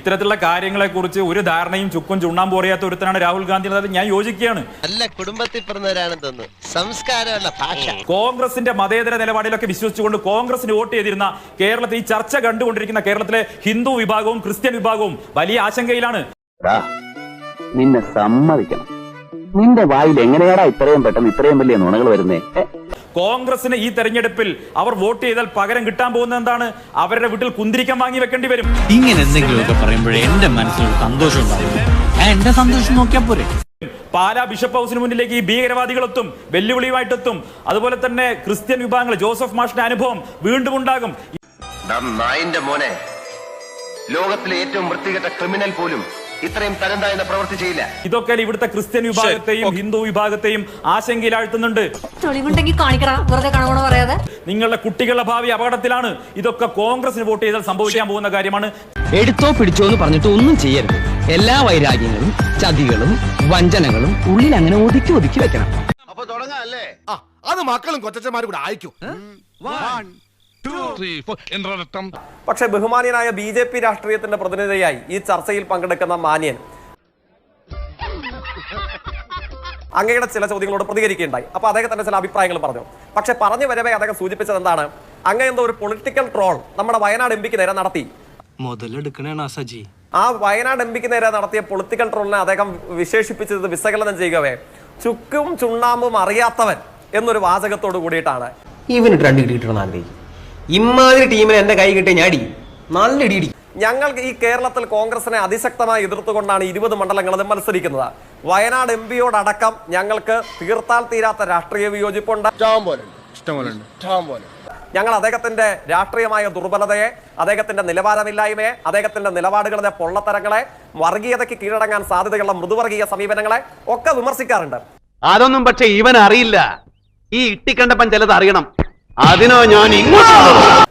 ഇത്തരത്തിലുള്ള കാര്യങ്ങളെ കുറിച്ച് ഒരു ധാരണയും ചുക്കും ചുണ്ണാമ്പ് പറയാത്ത ഒരുത്തനാണ് രാഹുൽ ഗാന്ധി. അതായത് ഞാൻ യോജിക്കുകയാണ്. നല്ല കുടുംബത്തിൽ പിറന്നവരാണെന്ന് തോന്നുന്നു. സംസ്കാരമല്ല ഭാഷ. കോൺഗ്രസിന്റെ മതേതര നിലപാടിലൊക്കെ വിശ്വസിച്ചുകൊണ്ട് കോൺഗ്രസിന് വോട്ട് ചെയ്തിരുന്ന കേരളത്തിൽ ഈ ചർച്ച കണ്ടുകൊണ്ടിരിക്കുന്ന കേരളത്തിലെ ഹിന്ദു വിഭാഗവും ക്രിസ്ത്യൻ വിഭാഗവും വലിയ ആശങ്കയിലാണ്. നിന്നെ സമ്മതിക്കണം. നിന്റെ വായിൽ എങ്ങനെയാടാ ഇത്രയും പെട്ടെന്ന് ഇത്രയും വലിയ നുണകൾ വരുന്നേ? കോൺഗ്രസിന് ഈ തെരഞ്ഞെടുപ്പിൽ അവർ വോട്ട് ചെയ്താൽ പകരം കിട്ടാൻ പോകുന്നത് എന്താണ്? അവരുടെ വീട്ടിൽ കുന്തിരിക്കം വാങ്ങി വെക്കേണ്ടി വരും. ഇങ്ങനെ എന്തെങ്കിലുമൊക്കെ പറയുമ്പോഴേ എന്റെ മനസ്സിലൊരു സന്തോഷം ഉണ്ടാവും. എന്റെ സന്തോഷം നോക്കിയാൽ പോരെ. പാലാ ബിഷപ്പ് ഹൗസിന് മുന്നിലേക്ക് ഈ ഭീകരവാദികളെത്തും, വെല്ലുവിളിയുമായിട്ടെത്തും. അതുപോലെ തന്നെ ക്രിസ്ത്യൻ വിഭാഗങ്ങൾ, ജോസഫ് മാഷിന്റെ അനുഭവം വീണ്ടും ഉണ്ടാകും. മോനെ, ലോകത്തിലെ ഏറ്റവും വൃത്തികെട്ട ക്രിമിനൽ പോലും ഇത്രയും തരംതാഴ്ന്ന പ്രവൃത്തി ചെയ്യില്ല. ഇതൊക്കെ ഇവിടുത്തെ ക്രിസ്ത്യൻ വിഭാഗത്തെയും ഹിന്ദു വിഭാഗത്തെയും ആശങ്കയിലാഴ്ത്തുന്നുണ്ട്. നിങ്ങളുടെ കുട്ടികളുടെ ഭാവി അപകടത്തിലാണ്. ഇതൊക്കെ കോൺഗ്രസിന് വോട്ട് ചെയ്താൽ സംഭവിക്കാൻ പോകുന്ന കാര്യമാണ്. എടുത്തോ പിടിച്ചോ എന്ന് പറഞ്ഞിട്ട് ഒന്നും ചെയ്യരുത്. എല്ലാ വൈരാഗ്യങ്ങളും ചതികളും വഞ്ചനകളും ഉള്ളിൽ അങ്ങനെ ഒതുക്കി ഒതുക്കി വെക്കണം. അപ്പൊ തുടങ്ങാല്ലേ? അത് മക്കളും കൊച്ചന്മാരും കൂടെ അയക്കും. പക്ഷെ ബഹുമാന്യനായ BJP രാഷ്ട്രീയത്തിന്റെ പ്രതിനിധിയായി ഈ ചർച്ചയിൽ പങ്കെടുക്കുന്ന മാന്യൻ അങ്ങയുടെ ചില ചോദ്യങ്ങളോട് പ്രതികരിക്കുകയുണ്ടായി. അപ്പൊ അദ്ദേഹത്തിന്റെ ചില അഭിപ്രായങ്ങൾ പറഞ്ഞു. പക്ഷെ പറഞ്ഞു വരവേ അദ്ദേഹം സൂചിപ്പിച്ചത് എന്താണ്? അങ്ങ എന്തോ ഒരു പൊളിറ്റിക്കൽ ട്രോൾ നമ്മുടെ വയനാട് MP നേരെ നടത്തി. ആ വയനാട് MP നേരെ നടത്തിയ പൊളിറ്റിക്കൽ ട്രോളിനെ അദ്ദേഹം വിശേഷിപ്പിച്ചത്, വിശകലനം ചെയ്യവേ, ചുക്കും ചുണ്ണാമ്പും അറിയാത്തവൻ എന്നൊരു വാചകത്തോട് കൂടിയിട്ടാണ്. ഇവന് രണ്ട് കിട്ടിയിട്ടാണ് ഇമാതിരി ടീമിന് എന്റെ കൈ കിട്ടിയ ഞാടി നല്ല ഇടി. ഞങ്ങൾ ഈ കേരളത്തിൽ കോൺഗ്രസിനെ അതിശക്തമായി എതിർത്തുകൊണ്ടാണ് 20 മണ്ഡലങ്ങളിൽ മത്സരിക്കുന്നത്. വയനാട് MP-യോടക്കം ഞങ്ങൾക്ക് തീർത്താൽ തീരാത്ത രാഷ്ട്രീയ വിയോജിപ്പുണ്ട്. ഞങ്ങൾ അദ്ദേഹത്തിന്റെ രാഷ്ട്രീയമായ ദുർബലതയെ, അദ്ദേഹത്തിന്റെ നിലവാരമില്ലായ്മയെ, അദ്ദേഹത്തിന്റെ നിലപാടുകളുടെ പൊള്ളത്തരങ്ങളെ, വർഗീയതയ്ക്ക് കീഴടങ്ങാൻ സാധ്യതയുള്ള മൃദുവർഗീയ സമീപനങ്ങളെ ഒക്കെ വിമർശിക്കാറുണ്ട്. അതൊന്നും പക്ഷെ ഇവൻ അറിയില്ല. ഈ ഇട്ടിക്കണ്ടപ്പൻ ചിലത് അറിയണം. അതിനോ ഞാൻ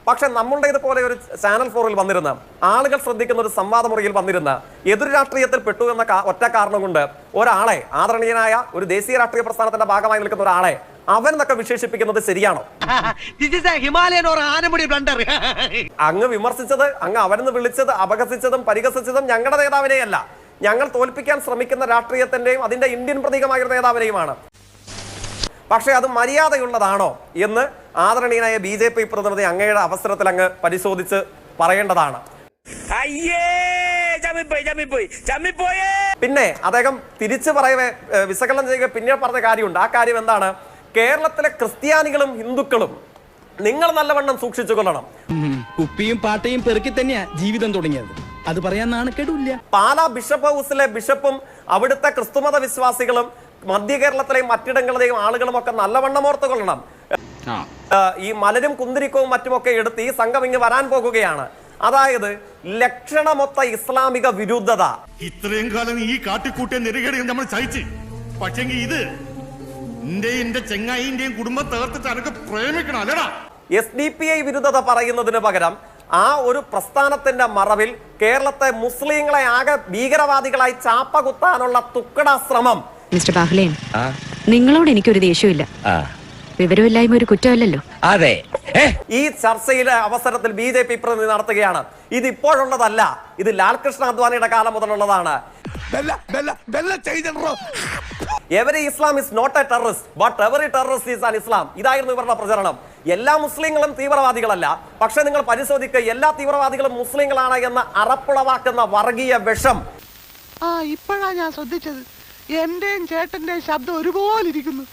പക്ഷെ നമ്മളുടെ ഇതുപോലെ ഒരു ചാനൽ 4-ൽ വന്നിരുന്ന ആളുകൾ ശ്രദ്ധിക്കുന്ന ഒരു സംവാദ മുറിയിൽ വന്നിരുന്ന എതിർ രാഷ്ട്രീയത്തിൽ പെട്ടു എന്ന ഒറ്റ കാരണം കൊണ്ട് ഒരാളെ, ആദരണീയനായ ഒരു ദേശീയ രാഷ്ട്രീയ പ്രസ്ഥാനത്തിന്റെ ഭാഗമായി നിൽക്കുന്ന ഒരാളെ അവൻ എന്നൊക്കെ വിശേഷിപ്പിക്കുന്നത് ശരിയാണോ? അങ്ങ് വിമർശിച്ചത്, അങ്ങ് അവരെന്ന് വിളിച്ചത്, അപഹസിച്ചതും പരിഹസിച്ചതും ഞങ്ങളുടെ നേതാവിനെയല്ല, ഞങ്ങൾ തോൽപ്പിക്കാൻ ശ്രമിക്കുന്ന രാഷ്ട്രീയത്തിന്റെയും അതിന്റെ ഇന്ത്യൻ പ്രതീകമായ നേതാവിനെയുമാണ്. പക്ഷെ അത് മര്യാദയുള്ളതാണോ എന്ന് ആദരണീയനായ BJP പ്രതിനിധി അങ്ങയുടെ അവസരത്തിൽ അങ്ങ് പരിശോധിച്ച് പറയേണ്ടതാണ്. പിന്നെ അദ്ദേഹം തിരിച്ചു പറയവേ, വിശകലനം ചെയ്യുക പിന്നെ പറഞ്ഞ കാര്യമുണ്ട്. ആ കാര്യം എന്താണ്? കേരളത്തിലെ ക്രിസ്ത്യാനികളും ഹിന്ദുക്കളും നിങ്ങൾ നല്ലവണ്ണം സൂക്ഷിച്ചു കൊള്ളണം. കുപ്പിയും പാട്ടയും പെറുക്കി തന്നെയാ ജീവിതം തുടങ്ങിയത്. അത് പറയാൻ നാണക്കേടില്ല. പാലാ ബിഷപ്പ് ഹൗസിലെ ബിഷപ്പും അവിടുത്തെ ക്രിസ്തുമത വിശ്വാസികളും മധ്യ കേരളത്തിലെയും മറ്റിടങ്ങളിലെയും ആളുകളും ഒക്കെ നല്ലവണ്ണം ഓർത്തുകൊള്ളണം. ഈ മലരും കുന്തിരിക്കവും മറ്റുമൊക്കെ എടുത്ത് ഈ സംഘം ഇങ്ങ് വരാൻ പോകുകയാണ്. അതായത് ലക്ഷണമൊത്ത ഇസ്ലാമിക വിരുദ്ധത. ഇത്രയും കാലം ഈ കാട്ടിക്കൂട്ടിയ നെറുകേടുകൾ നമ്മൾ സഹിച്ച്, പക്ഷേ ഇത് എന്റെ ചെങ്ങായിന്റെയും കുടുംബം തകർത്തിട്ട് അനക്ക് പ്രേമിക്കണം അല്ലടാ. SDPI വിരുദ്ധത പറയുന്നതിന് പകരം ആ ഒരു പ്രസ്ഥാനത്തിന്റെ മറവിൽ കേരളത്തെ മുസ്ലിങ്ങളെ ആകെ ഭീകരവാദികളായി ചാപ്പ കുത്താനുള്ള തുക്കട ശ്രമം. മിസ്റ്റർ ബാഹ്ലേൻ, നിങ്ങളോട് എനിക്കൊരു ദേഷ്യമില്ല. വിവരമില്ലായ്മ ഒരു കുറ്റമല്ലല്ലോ. അതെ, ഈ ചർച്ചയിലെ അവസരത്തിൽ BJP പ്രതിനിധി നടത്തുകയാണ്. ഇത് ഇപ്പോഴുള്ളതല്ല, ഇത് ലാൽകൃഷ്ണ അദ്വാനിയുടെ കാലം മുതലുള്ളതാണ്. Every Islam is not a terrorist, but every terrorist is an Islam. ഇതായിരുന്നു ഇവരുടെ പ്രചരണം. എല്ലാ മുസ്ലിങ്ങളും തീവ്രവാദികളല്ല, പക്ഷെ നിങ്ങൾ പരിശോധിക്കുക, എല്ലാ തീവ്രവാദികളും മുസ്ലിങ്ങളാണ് എന്ന അറപ്പുളവാക്കുന്ന വർഗീയ വിഷം. ഇപ്പോഴാണ് ഞാൻ ശ്രദ്ധിച്ചത്. എന്റെയും ചേട്ടന്റെയും ശബ്ദം ഒരുപോലെ ഇരിക്കുന്നു.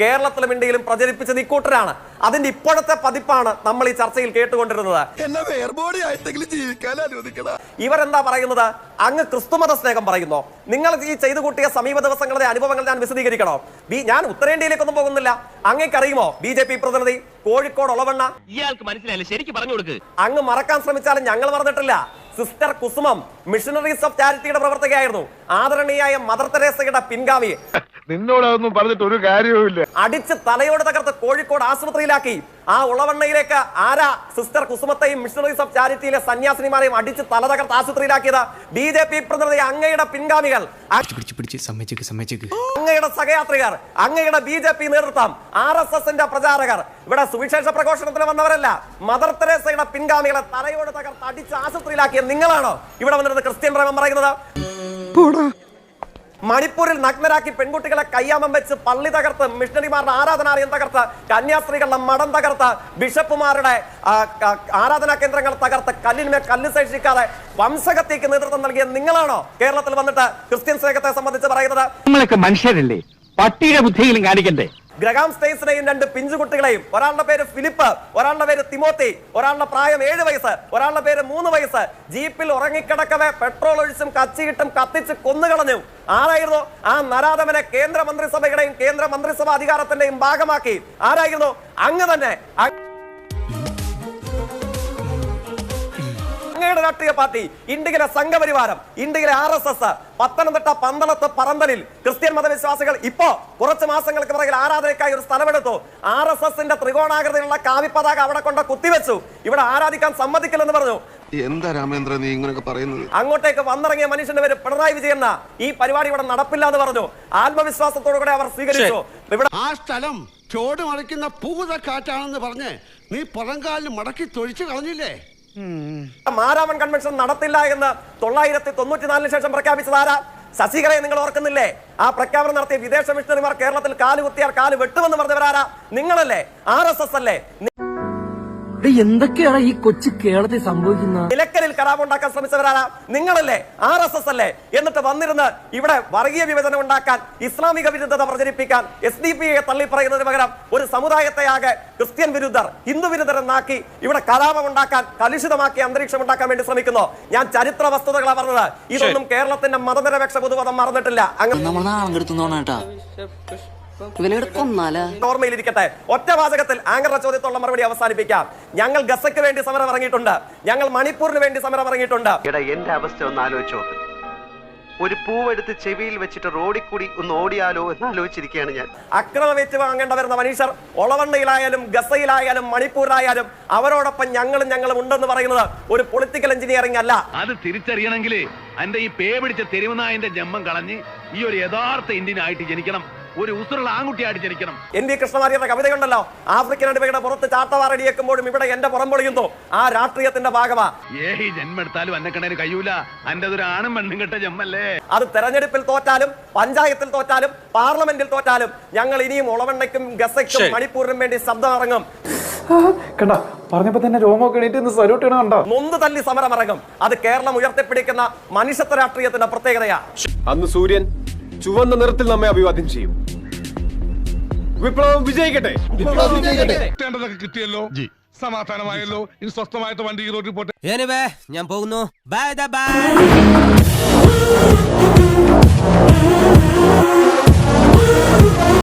കേരളത്തിലും ഇന്ത്യയിലും പ്രചരിപ്പിച്ചത് ഇക്കൂട്ടരാണ്. അതിന്റെ ഇപ്പോഴത്തെ പതിപ്പാണ് നമ്മൾ ഈ ചർച്ചയിൽ കേട്ടുകൊണ്ടിരുന്നത്. ഇവരെന്താ പറയുന്നത്? അങ്ങ് ക്രിസ്തുമത സ്നേഹം പറയുന്നു. നിങ്ങൾ ഈ ചെയ്തു കൂട്ടിയ സമീപ ദിവസങ്ങളുടെ അനുഭവങ്ങൾ ഞാൻ വിശദീകരിക്കണോ? ഞാൻ ഉത്തരേന്ത്യയിലേക്കൊന്നും പോകുന്നില്ല. അങ്ങേക്കറിയുമോ BJP പ്രതിനിധി കോഴിക്കോട് ഒളവണ്ണ? ഇയാൾക്ക് മനസ്സിലായില്ല, ശരിക്കും പറഞ്ഞു കൊടുക്ക്. അങ്ങ് മറക്കാൻ ശ്രമിച്ചാലും ഞങ്ങൾ മറന്നിട്ടില്ല. സിസ്റ്റർ കുസുമം മിഷണറീസ് ഓഫ് ചാരിറ്റിയുടെ പ്രവർത്തകയായിരുന്നു. ആദരണീയായ മദർ തെരേസയുടെ പിൻഗാമി. നിന്നോടൊന്നും പറഞ്ഞിട്ട് ഒരു കാര്യവുമില്ല. അടിച്ച് തലയോട് തകർത്ത് കോഴിക്കോട് ആശുപത്രിയിലാക്കി. ആ ഉളവണ്ണയിലേക്ക് ആരാ സിസ്റ്റർ കുസുമത്തെയും മിഷണറീസ് ഓഫ് ചാരിറ്റിയിലെ സന്യാസിനിമാരെയും അടിച്ച് തല തകർത്ത് ആശുപത്രിയിലാക്കിയത്? BJP പ്രതിനിധി അങ്ങയുടെ പിൻഗാമികൾ, അങ്ങയുടെ സഹയാത്രികർ, അങ്ങയുടെ BJP നേതൃത്വം, RSSന്റെ പ്രചാരകർ. ഇവിടെ സുവിശേഷ പ്രഘോഷണത്തിന് വന്നവരല്ല, മദർ തെരേസയുടെ പിൻഗാമികളെ തലയോട് തകർത്ത് അടിച്ച് ആശുപത്രിയിലാക്കിയ നിങ്ങളാണോ ഇവിടെ വന്നിട്ട് പറയരുത്, ക്രിസ്ത്യൻ പ്രേമം പറയുന്നത്. മണിപ്പൂരിൽ നഗ്നരാക്കി പെൺകുട്ടികളെ കയ്യാമം വെച്ച് പള്ളി തകർത്ത്, മിഷണറിമാരുടെ ആരാധനാലയം തകർത്ത്, കന്യാസ്ത്രീകളുടെ മഠം തകർത്ത്, ബിഷപ്പുമാരുടെ ആരാധനാ കേന്ദ്രങ്ങൾ തകർത്ത്, കല്ലിന്മേൽ കല്ല് ശേഷിക്കാതെ വംശഹത്യക്ക് നേതൃത്വം നൽകിയ നിങ്ങളാണോ കേരളത്തിൽ വന്നിട്ട് ക്രിസ്ത്യൻ സ്നേഹത്തെ സംബന്ധിച്ച് പറയുന്നത്? നമ്മളൊക്കെ മനുഷ്യരല്ലേ, പട്ടിയുടെ ബുദ്ധിയിലും കാണിക്കണ്ടേ? ഗ്രഹാം സ്റ്റെയിൻസിനെയും 2 പിഞ്ചുകുട്ടികളെയും, ഒരാളുടെ പേര് ഫിലിപ്പ്, ഒരാളുടെ പേര് തിമോത്തി, ഒരാളുടെ പ്രായം 7 വയസ്സ്, ഒരാളുടെ പേര് 3 വയസ്സ്, ജീപ്പിൽ ഉറങ്ങിക്കിടക്കവേ പെട്രോൾ ഒഴിച്ചും കച്ചിയിട്ടും കത്തിച്ച് കൊന്നുകളഞ്ഞു. ആരായിരുന്നു ആ നരാധമനെ കേന്ദ്രമന്ത്രിസഭയുടെയും കേന്ദ്ര മന്ത്രിസഭ അധികാരത്തിന്റെയും ഭാഗമാക്കി? ആരായിരുന്നു? അങ്ങ് തന്നെ. അങ്ങയുടെ രാഷ്ട്രീയ പാർട്ടി, ഇന്ത്യയിലെ സംഘപരിവാരം, ഇന്ത്യയിലെ RSS, പത്തനംതിട്ട പന്തളത്ത് പറന്തലിൽ ക്രിസ്ത്യൻ മതവിശ്വാസികൾ ഇപ്പോ കുറച്ച് മാസങ്ങൾക്ക് പിറകിൽ ആരാധനയ്ക്കായി ഒരു സ്ഥലമെടുത്തു. RSSന്റെ ത്രികോണാകൃതിയിലുള്ള കാവിപ്പതാക അവിടെ കൊണ്ട് കുത്തിവെച്ചു. ഇവിടെ ആരാധിക്കാൻ സമ്മതിക്കില്ലെന്ന് പറഞ്ഞു. എന്താ രാമേന്ദ്ര നീ ഇങ്ങനെയൊക്കെ പറയുന്നത്? അങ്ങോട്ടേക്ക് വന്നിറങ്ങിയ മനുഷ്യന്റെ പേര് പിണറായി വിജയൻ. ഈ പരിപാടി ഇവിടെ നടപ്പില്ല എന്ന് പറഞ്ഞു. ആത്മവിശ്വാസത്തോടു കൂടെ അവർ സ്വീകരിച്ചു. ഇവിടെ ആ സ്ഥലം ചോട് മറിക്കുന്ന പൂത കാറ്റാണെന്ന് പറഞ്ഞ് നീ പുറംകാലിൽ മടക്കി തൊഴിച്ചു കളഞ്ഞില്ലേ? മാരാമൺ കൺവെൻഷൻ നടത്തില്ല എന്ന് 994 ശേഷം പ്രഖ്യാപിച്ചത് ആരാ? ശശികലയെ നിങ്ങൾ ഓർക്കുന്നില്ലേ? ആ പ്രഖ്യാപനം നടത്തിയ വിദേശ മിഷണറിമാർ കേരളത്തിൽ കാല് കുത്തിയാൽ കാല് വെട്ടുമെന്ന് പറഞ്ഞവരാരാ? നിങ്ങളല്ലേ? RSS അല്ലേ? എന്തൊക്കെയാണ് ഈ കൊച്ചു കേരളത്തിൽ സംഭവിക്കുന്നത്? നിലക്കലിൽ കലാപമുണ്ടാക്കാൻ ശ്രമിച്ചവരാരാ? നിങ്ങളല്ലേ? RSS അല്ലേ? എന്നിട്ട് വന്നിരുന്ന് ഇവിടെ വർഗീയ വിഭജനം ഉണ്ടാക്കാൻ, ഇസ്ലാമിക വിരുദ്ധത പ്രചരിപ്പിക്കാൻ, SDPയെ തള്ളി പറയുന്നതിന് പകരം ഒരു സമുദായത്തെ ആകെ ക്രിസ്ത്യൻ വിരുദ്ധർ, ഹിന്ദു വിരുദ്ധർ എന്നാക്കി ഇവിടെ കലാപം ഉണ്ടാക്കാൻ, കലുഷിതമാക്കി അന്തരീക്ഷം ഉണ്ടാക്കാൻ വേണ്ടി ശ്രമിക്കുന്നു. ഞാൻ ചരിത്ര വസ്തുതകളാണ് പറഞ്ഞത്. ഇതൊന്നും കേരളത്തിന്റെ മതനിരപേക്ഷ പൊതുമതം മറന്നിട്ടില്ല. ഓർമ്മയിലിരിക്കട്ടെ. ഒറ്റ വാചകത്തിൽ ആങ്കറുടെ ചോദ്യത്തോളം മറുപടി അവസാനിപ്പിക്കാം. ഞങ്ങൾ ഗസയ്ക്ക് വേണ്ടി സമരം ഇറങ്ങിയിട്ടുണ്ട്. ഞങ്ങൾ മണിപ്പൂരിന് വേണ്ടി സമരം ഇറങ്ങിയിട്ടുണ്ട്. എന്റെ അവസ്ഥ ഒന്ന് ആലോചിച്ചോ. ഒരു പൂവെടുത്ത് ചെവിയിൽ വെച്ചിട്ട് റോഡിൽ കൂടി ഒന്ന് ഓടിയാലോ എന്ന് ആലോചിച്ചിരിക്കുകയാണ് ഞാൻ. അക്രമം ഏറ്റുവാങ്ങേണ്ട വരുന്ന മനുഷ്യർ ഒളവണ്ണയിലായാലും ഗസയിലായാലും മണിപ്പൂരിലായാലും അവരോടൊപ്പം ഞങ്ങളും ഉണ്ടെന്ന് പറയുന്നത് ഒരു പൊളിറ്റിക്കൽ എഞ്ചിനീയറിംഗ് അല്ല. അത് തിരിച്ചറിയണമെങ്കിൽ എന്റെ ഈ പേ പിടിച്ച തെരുവുനായന്റെ ജന്മം കളഞ്ഞ് ഈ ഒരു യഥാർത്ഥ ഇന്ത്യൻ ആയിട്ട് ജനിക്കണം, ഒരു ഉസുറുള്ള ആൺകുട്ടിയായിട്ട് ജനിക്കണം. NV കൃഷ്ണമാരിയുടെ കവിതയുണ്ടല്ലോ, ആഫ്രിക്കൻ അടിമയുടെ പുറത്ത് ചാട്ടവാറടിയേക്കുമ്പോഴും ഇവിടെ എന്റെ പുറം പൊളിയുന്നു. ആ രാഷ്ട്രീയത്തിന്റെ ഭാഗമാ. ഏഹി ജന്മെടുത്താലും എന്നെ കണ്ടതിന് കഴിയൂല, എന്റെ ഒരു ആണും പെണ്ണും കെട്ട ജമ്മല്ലേ. അത് തെരഞ്ഞെടുപ്പിൽ തോറ്റാലും പഞ്ചായത്തിൽ തോറ്റാലും പാർലമെന്റിൽ തോറ്റാലും ഞങ്ങൾ ഇനിയും ഒളവണ്ണയ്ക്കും ഗസയ്ക്കും മണിപ്പൂരിനും വേണ്ടി ശബ്ദം ഇറങ്ങും. പറഞ്ഞപ്പോ തന്നെ രോമൊക്കെ സല്യൂട്ട് ചെയ്യണോ? നൊന്ത് തല്ലി സമരം ഇറങ്ങും. അത് കേരളം ഉയർത്തിപ്പിടിക്കുന്ന മനുഷ്യത്വ രാഷ്ട്രീയത്തിന്റെ പ്രത്യേകതയാ. അന്ന് സൂര്യൻ ചുവന്ന നിറത്തിൽ നമ്മെ അഭിവാദ്യം ചെയ്യും. വിപ്ലവം വിജയിക്കട്ടെ. കിട്ടിയല്ലോ, സമാധാനമായല്ലോ. ഇനി സ്വസ്ഥമായിട്ട് വണ്ടി റോഡിൽ പോട്ടെ. ഞാൻ പോകുന്നു. ബൈ.